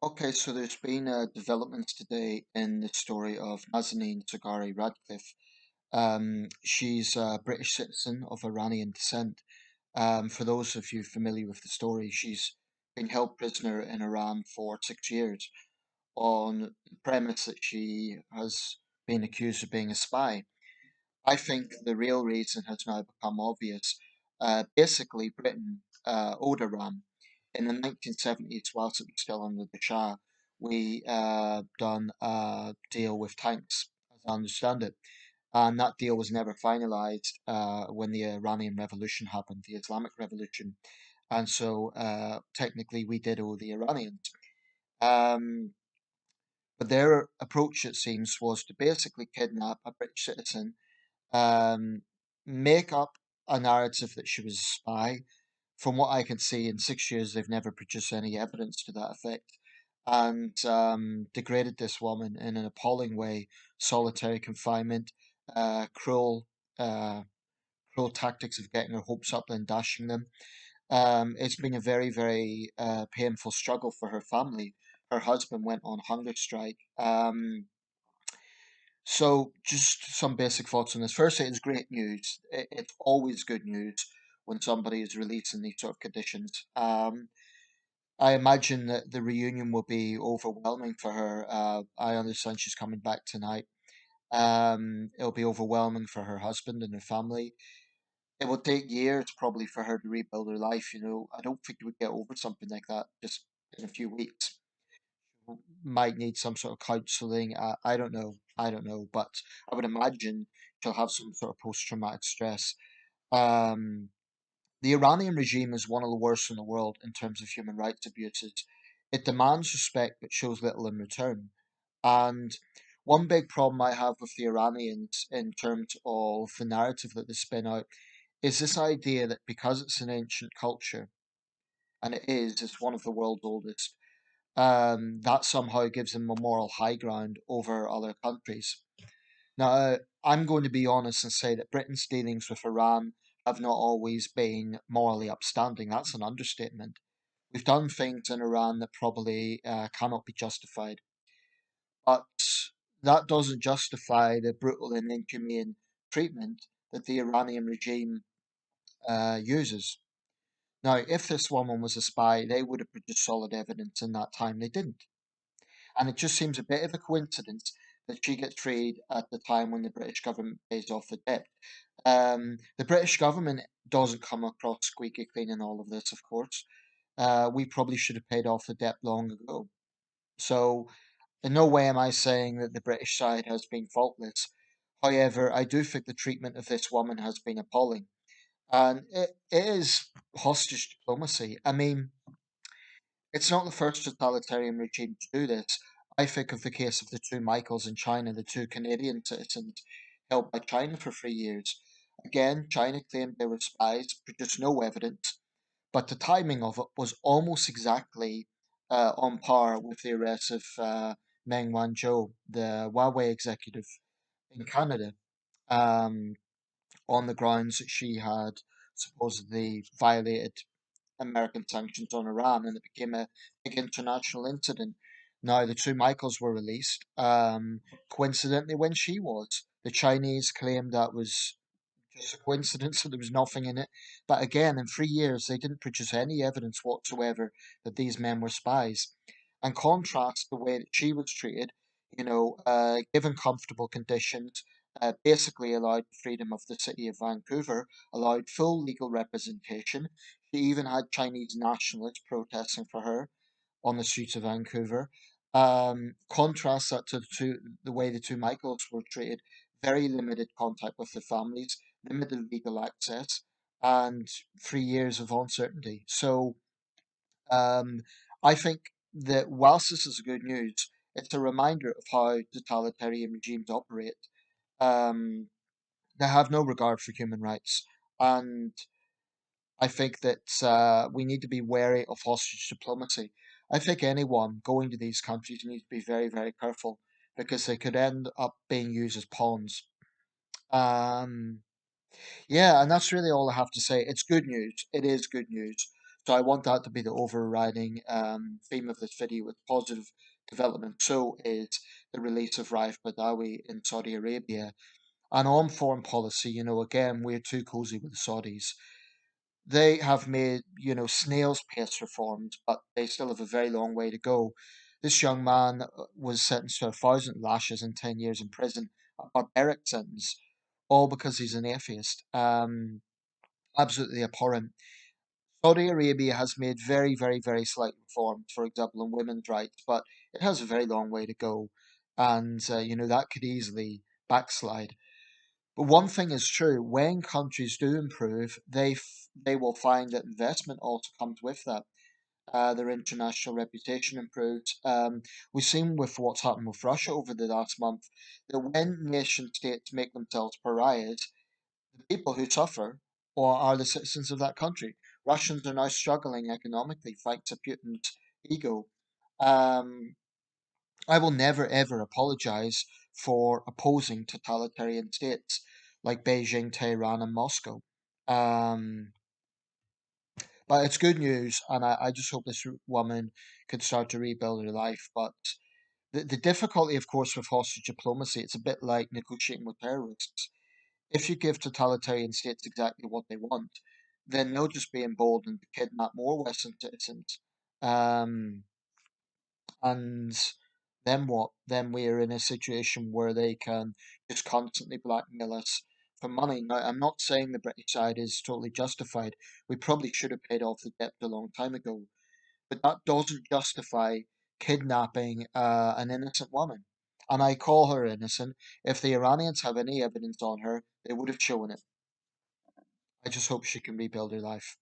Okay, so there's been developments today in the story of Nazanin Zaghari-Radcliffe. She's a British citizen of Iranian descent. For those of you familiar with the story, she's been held prisoner in Iran for 6 years on the premise that she has been accused of being a spy. I think the real reason has now become obvious. Basically, Britain owed Iran in the 1970s, whilst it was still under the Shah. We done a deal with tanks, as I understand it, and that deal was never finalized when the Iranian Revolution happened, the Islamic Revolution, and so technically we did owe the Iranians. Um, but their approach, it seems, was to basically kidnap a British citizen, um, make up a narrative that she was a spy. From what I can see, in 6 years, they've never produced any evidence to that effect, and degraded this woman in an appalling way, solitary confinement, cruel, uh, cruel tactics of getting her hopes up and dashing them. It's been a very, very painful struggle for her family. Her husband went on hunger strike. So, just some basic thoughts on this. Firstly, it's great news. It's always good news when somebody is released in these sort of conditions. I imagine that the reunion will be overwhelming for her. I understand she's coming back tonight. It'll be overwhelming for her husband and her family. It will take years probably for her to rebuild her life. I don't think we get over something like that just in a few weeks. Might need some sort of counselling. I don't know. I don't know, but I would imagine she'll have some sort of post-traumatic stress. Um, the Iranian regime is one of the worst in the world in terms of human rights abuses. It demands respect but shows little in return. And one big problem I have with the Iranians in terms of the narrative that they spin out is this idea that because it's an ancient culture, and it's one of the world's oldest, that somehow gives them a moral high ground over other countries. Now, I'm going to be honest and say that Britain's dealings with Iran have not always been morally upstanding. That's an understatement. We've done things in Iran that probably cannot be justified, but that doesn't justify the brutal and inhumane treatment that the Iranian regime uses. Now, if this woman was a spy, they would have produced solid evidence in that time. They didn't. And it just seems a bit of a coincidence that she gets freed at the time when the British government pays off the debt. The British government doesn't come across squeaky clean in all of this, of course. We probably should have paid off the debt long ago. So, in no way am I saying that the British side has been faultless. However, I do think the treatment of this woman has been appalling. And it is hostage diplomacy. I mean, it's not the first totalitarian regime to do this. I think of the case of the two Michaels in China, the two Canadian citizens held by China for 3 years. Again, China claimed they were spies, produced no evidence, but the timing of it was almost exactly on par with the arrest of Meng Wanzhou, the Huawei executive in Canada, um, on the grounds that she had supposedly violated American sanctions on Iran, and it became a big international incident. Now, the two Michaels were released, coincidentally, when she was. The Chinese claimed that was just a coincidence, that there was nothing in it. But again, in 3 years, they didn't produce any evidence whatsoever that these men were spies. And contrast the way that she was treated, given comfortable conditions, basically allowed freedom of the city of Vancouver, allowed full legal representation. She even had Chinese nationalists protesting for her on the streets of Vancouver. Contrast that to the way the two Michaels were treated, very limited contact with the families, limited legal access, and 3 years of uncertainty. So um, I think that whilst this is good news, it's a reminder of how totalitarian regimes operate. Um, they have no regard for human rights. And I think that we need to be wary of hostage diplomacy. I think anyone going to these countries needs to be very, very careful because they could end up being used as pawns. Um, yeah, and that's really all I have to say. It's good news. It is good news. So I want that to be the overriding theme of this video with positive development. So is the release of Raif Bedawi in Saudi Arabia. And on foreign policy, again, we're too cozy with the Saudis. They have made, snail's pace reforms, but they still have a very long way to go. This young man was sentenced to 1,000 lashes and 10 years in prison, a barbaric sentence, all because he's an atheist. Absolutely abhorrent. Saudi Arabia has made very, very, very slight reforms, for example, on women's rights, but it has a very long way to go. And, that could easily backslide. But one thing is true: when countries do improve, they will find that investment also comes with that. Their international reputation improves. We've seen with what's happened with Russia over the last month that when nation states make themselves pariahs, the people who suffer or are the citizens of that country. Russians are now struggling economically thanks to Putin's ego. Um, I will never ever apologize for opposing totalitarian states like Beijing, Tehran, and Moscow. Um, but it's good news, and I just hope this woman can start to rebuild her life. But the difficulty, of course, with hostage diplomacy, it's a bit like negotiating with terrorists. If you give totalitarian states exactly what they want, then they'll just be emboldened to kidnap more Western citizens. Um, and then what? Then we're in a situation where they can just constantly blackmail us for money. Now, I'm not saying the British side is totally justified. We probably should have paid off the debt a long time ago, but that doesn't justify kidnapping an innocent woman. And I call her innocent. If the Iranians have any evidence on her, they would have shown it. I just hope she can rebuild her life.